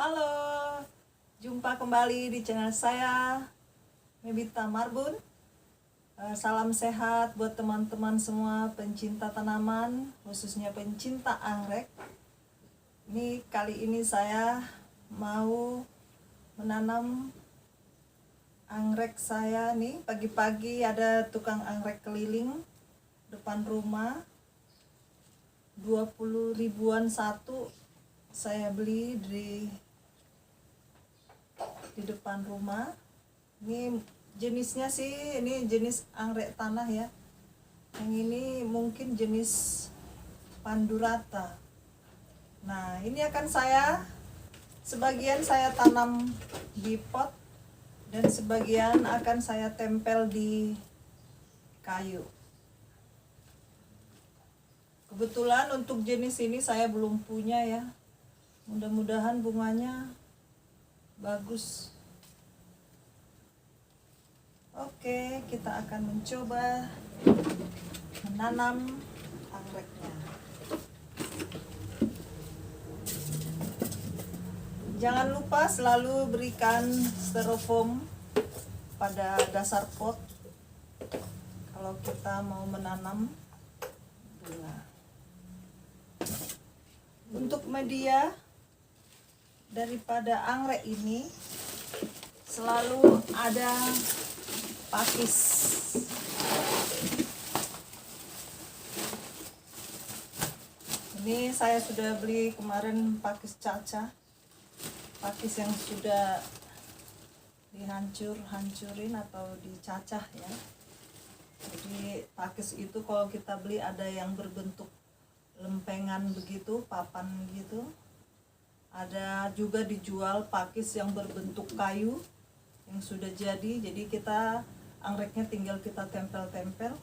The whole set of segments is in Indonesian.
Halo, jumpa kembali di channel saya, Mebita Marbun. Salam sehat buat teman-teman semua pencinta tanaman, khususnya pencinta anggrek. Ini kali ini saya mau menanam anggrek saya nih. Pagi-pagi ada tukang anggrek keliling depan rumah, 20 ribuan satu. Saya beli di depan rumah. Ini jenisnya sih, ini jenis anggrek tanah ya. Yang ini mungkin jenis Pandurata. Nah, ini akan sebagian saya tanam di pot dan sebagian akan saya tempel di kayu. Kebetulan untuk jenis ini saya belum punya ya. Mudah-mudahan bunganya bagus. Oke, kita akan mencoba menanam anggreknya. Jangan lupa selalu berikan styrofoam pada dasar pot kalau kita mau menanam bunga. Untuk media daripada anggrek ini selalu ada pakis. Ini saya sudah beli kemarin pakis caca, pakis yang sudah hancurin atau dicacah ya. Jadi pakis itu kalau kita beli ada yang berbentuk lempengan begitu, papan gitu. Ada juga dijual pakis yang berbentuk kayu yang sudah jadi kita anggreknya tinggal kita tempel-tempel.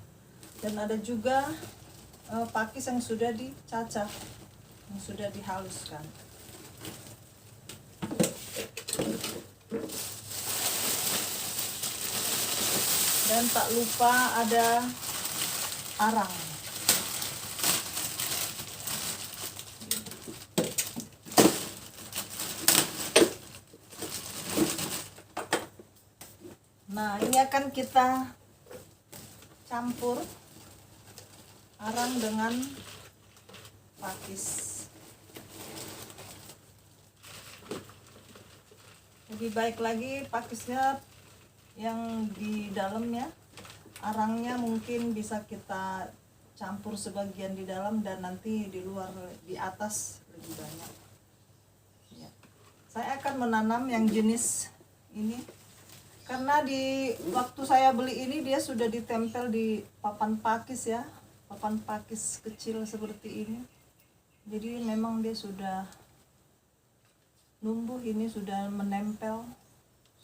Dan ada juga pakis yang sudah dicacah, yang sudah dihaluskan. Dan tak lupa ada arang. Nah, ini akan kita campur arang dengan pakis. Lebih baik lagi pakisnya yang di dalamnya, arangnya mungkin bisa kita campur sebagian di dalam dan nanti di luar, di atas lebih banyak. Ya. Saya akan menanam yang jenis ini. Karena di waktu saya beli ini dia sudah ditempel di papan pakis ya, papan pakis kecil seperti ini. Jadi memang dia sudah numbuh, ini sudah menempel,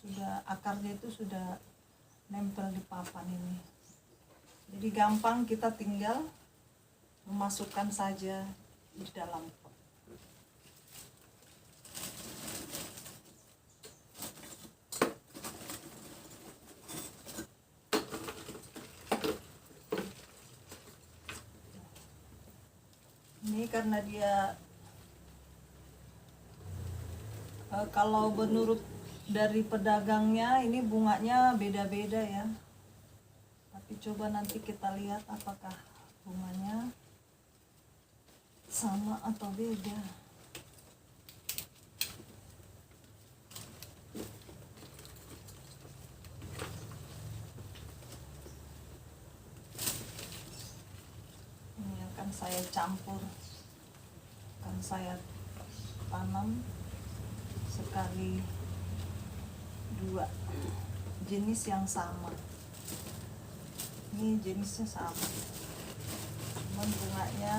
sudah akarnya itu sudah nempel di papan ini. Jadi gampang, kita tinggal memasukkan saja di dalam pot. Ini karena dia kalau menurut dari pedagangnya ini bunganya beda-beda ya. Tapi coba nanti kita lihat apakah bunganya sama atau beda. Ini akan saya campur, akan saya tanam sekali 2 jenis yang sama. Ini jenisnya sama, cuman bunganya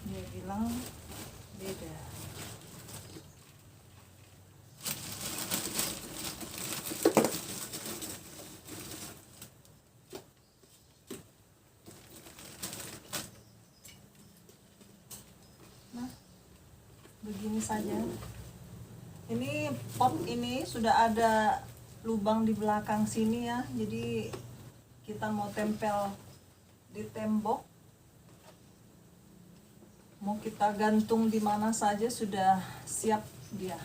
dia bilang beda. Nah, begini saja. Ini pot ini sudah ada lubang di belakang sini ya, jadi kita mau tempel di tembok mau kita gantung di mana saja sudah siap dia.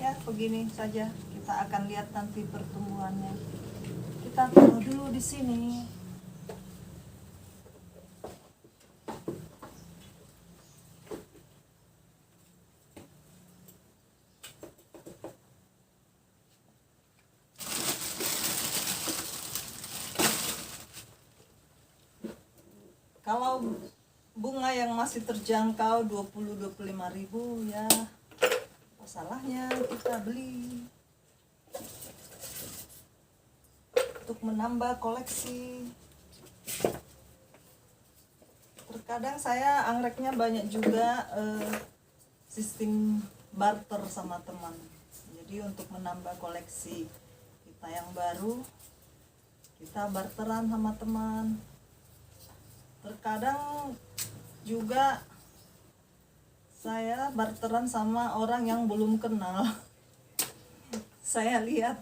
Ya begini saja, kita akan lihat nanti pertumbuhannya. Kita taruh dulu di sini. Kalau bunga yang masih terjangkau 20-25 ribu ya, apa salahnya kita beli untuk menambah koleksi. Terkadang saya anggreknya banyak juga sistem barter sama teman. Jadi untuk menambah koleksi kita yang baru, kita barteran sama teman. Terkadang juga saya barteran sama orang yang belum kenal. Saya lihat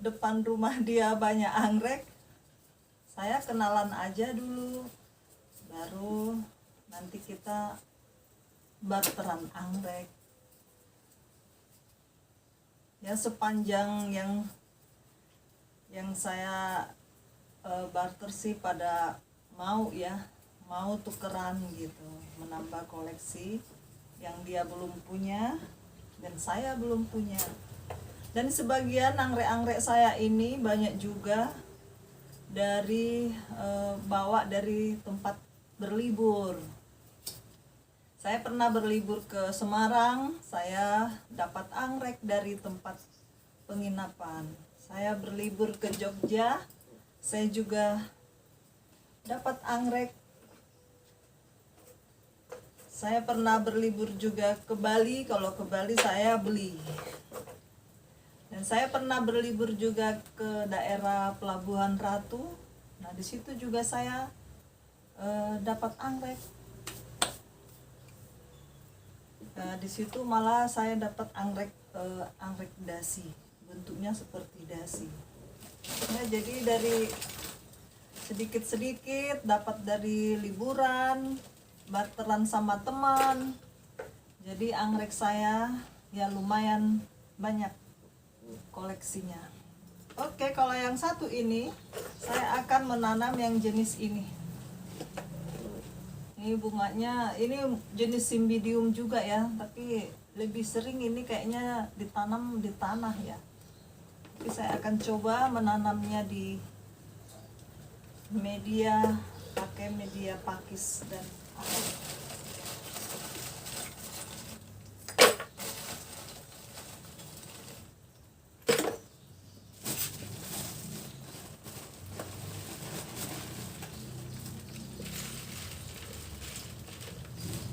depan rumah dia banyak anggrek, saya kenalan aja dulu, baru nanti kita barteran anggrek. Ya sepanjang yang saya barter sih pada mau ya, mau tukeran gitu, menambah koleksi yang dia belum punya dan saya belum punya. Dan sebagian anggrek-anggrek saya ini banyak juga dari bawa dari tempat berlibur. Saya pernah berlibur ke Semarang, saya dapat anggrek dari tempat penginapan. Saya berlibur ke Jogja, saya juga dapat anggrek. Saya pernah berlibur juga ke Bali, kalau ke Bali saya beli. Dan saya pernah berlibur juga ke daerah Pelabuhan Ratu. Nah, di situ juga saya dapat anggrek. Nah, di situ malah saya dapat anggrek dasi, bentuknya seperti dasi. Nah, jadi dari sedikit-sedikit dapat dari liburan, barteran sama teman. Jadi anggrek saya ya lumayan banyak koleksinya. Oke, kalau yang satu ini saya akan menanam yang jenis ini. Ini bunganya, ini jenis Cymbidium juga ya, tapi lebih sering ini kayaknya ditanam di tanah ya. Tapi saya akan coba menanamnya di media, pakai media pakis dan air.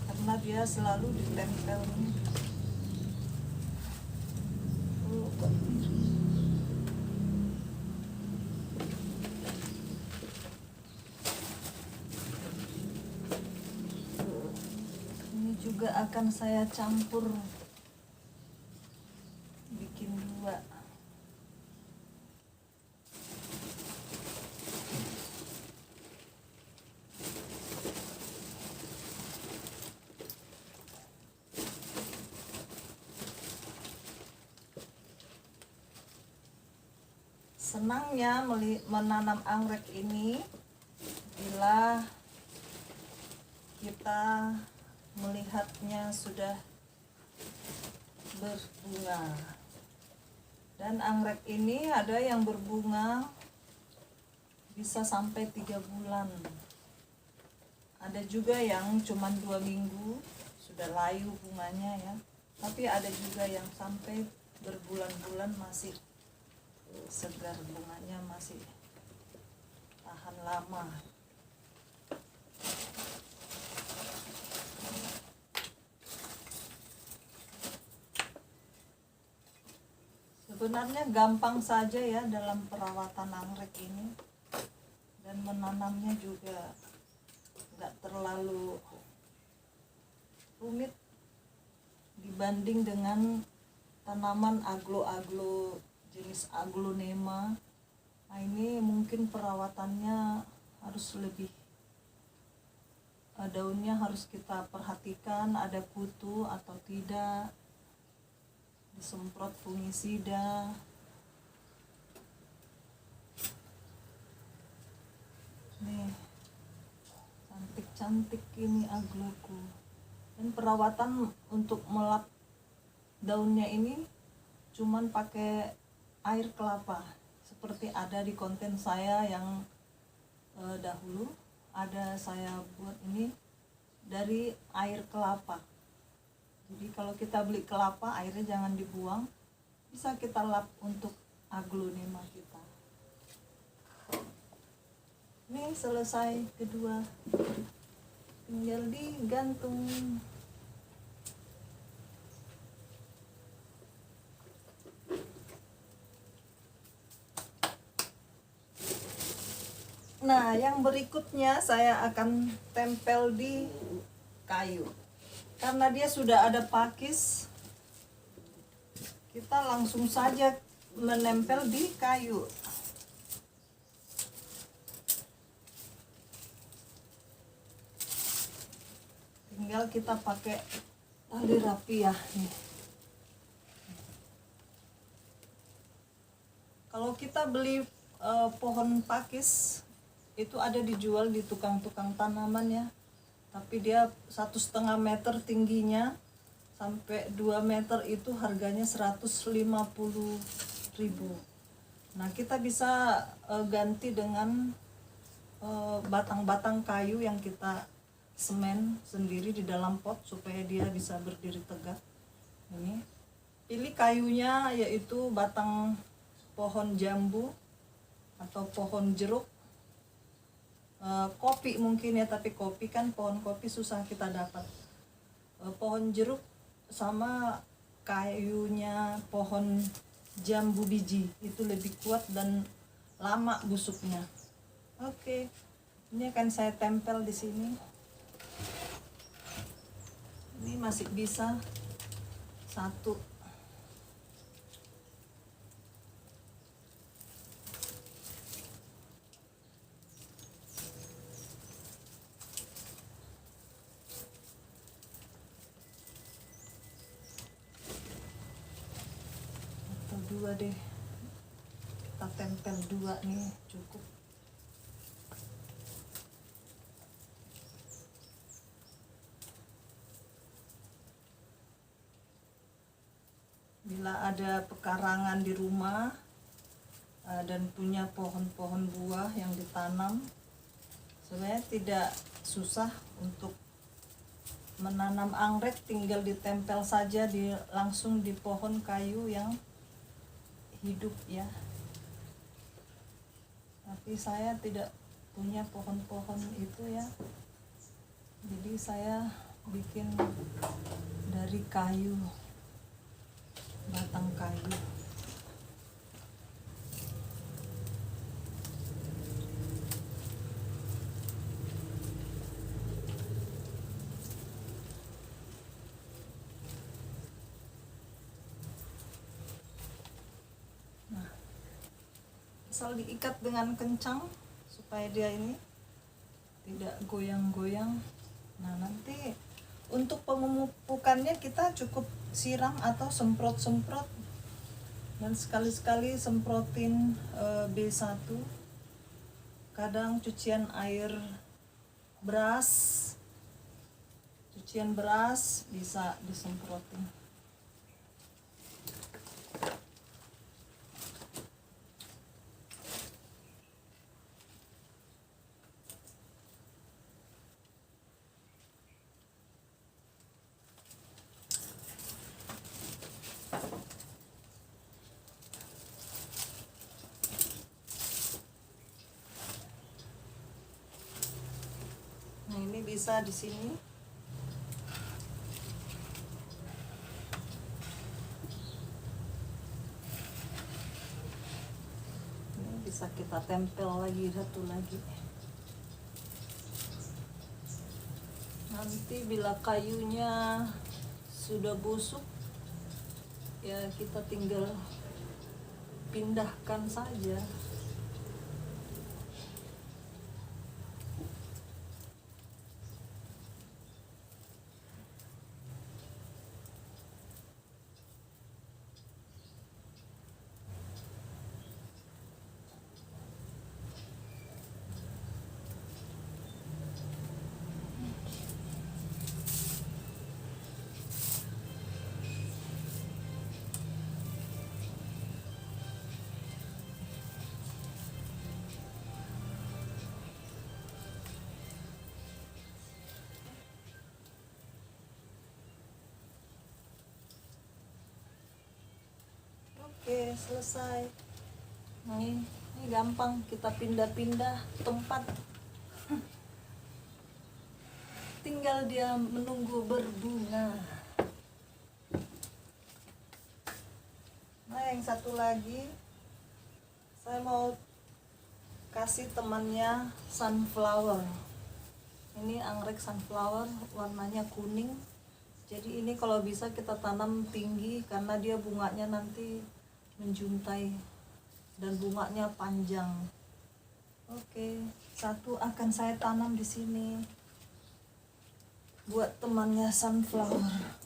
Karena dia selalu ditempel. Juga akan saya campur, bikin dua. Senangnya menanam anggrek ini bila kita melihatnya sudah berbunga. Dan anggrek ini ada yang berbunga bisa sampai 3 bulan. Ada juga yang cuman 2 minggu sudah layu bunganya ya. Tapi ada juga yang sampai berbulan-bulan masih segar, bunganya masih tahan lama. Sebenarnya gampang saja ya dalam perawatan anggrek ini, dan menanamnya juga nggak terlalu rumit dibanding dengan tanaman aglo-aglo jenis aglonema. Nah, ini mungkin perawatannya harus lebih daunnya harus kita perhatikan ada kutu atau tidak, disemprot fungisida. Nih, cantik-cantik ini agloku. Dan perawatan untuk melap daunnya ini cuman pakai air kelapa, seperti ada di konten saya yang dahulu. Ada saya buat ini dari air kelapa. Jadi kalau kita beli kelapa, airnya jangan dibuang, bisa kita lap untuk aglonema kita. Ini selesai kedua, tinggal digantung. Nah, yang berikutnya saya akan tempel di kayu. Karena dia sudah ada pakis, kita langsung saja menempel di kayu. Tinggal kita pakai tali rapiah nih. Kalau kita beli pohon pakis, itu ada dijual di tukang-tukang tanaman ya, tapi dia 1,5 meter tingginya sampai 2 meter, itu harganya 150.000. Nah, kita bisa ganti dengan batang-batang kayu yang kita semen sendiri di dalam pot supaya dia bisa berdiri tegak. Ini pilih kayunya yaitu batang pohon jambu atau pohon jeruk. Kopi mungkin ya, tapi kopi kan, pohon kopi susah kita dapat. Pohon jeruk sama kayunya pohon jambu biji itu lebih kuat dan lama busuknya. Oke, ini akan saya tempel di sini. Ini masih bisa satu. Dua deh, kita tempel 2 nih cukup. Bila ada pekarangan di rumah dan punya pohon-pohon buah yang ditanam, sebenarnya tidak susah untuk menanam anggrek, tinggal ditempel saja langsung di pohon kayu yang hidup ya. Tapi saya tidak punya pohon-pohon itu ya, jadi saya bikin dari kayu, batang kayu. Asal diikat dengan kencang supaya dia ini tidak goyang-goyang. Nah, nanti untuk pemupukannya kita cukup siram atau semprot-semprot, dan sekali-sekali semprotin B1. Kadang cucian beras bisa disemprotin. Ini bisa di sini. Ini bisa kita tempel lagi, satu lagi. Nanti bila kayunya sudah busuk, ya kita tinggal pindahkan saja. Oke, selesai. Ini gampang, kita pindah-pindah tempat. Tinggal dia menunggu berbunga. Nah, yang satu lagi saya mau kasih temannya sunflower. Ini anggrek sunflower, warnanya kuning. Jadi ini kalau bisa kita tanam tinggi karena dia bunganya nanti menjuntai dan bunganya panjang. Oke, satu akan saya tanam di sini buat temannya sunflower.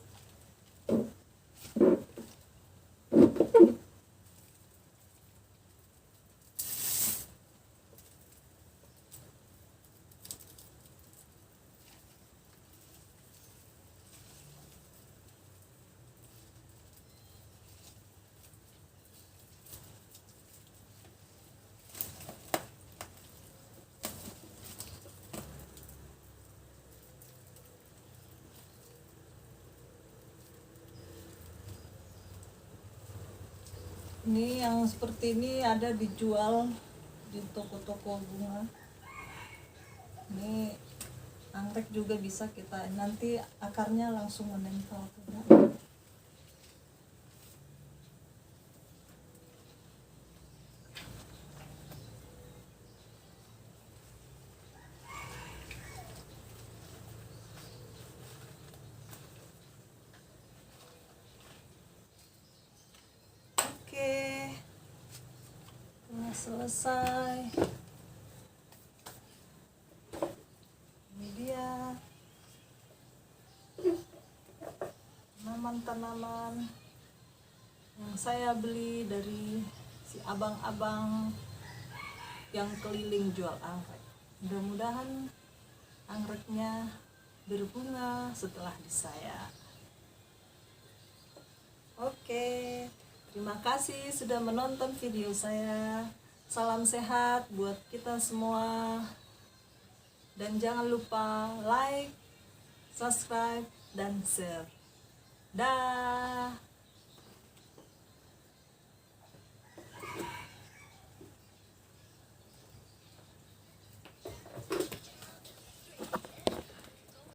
Ini yang seperti ini ada dijual di toko-toko bunga. Ini anggrek juga bisa kita, nanti akarnya langsung menempel. Selesai. Ini dia tanaman-tanaman yang saya beli dari si abang-abang yang keliling jual anggrek. Mudah-mudahan anggreknya berbunga setelah di saya. Oke, terima kasih sudah menonton video saya. Salam sehat buat kita semua. Dan jangan lupa like, subscribe, dan share. Dah.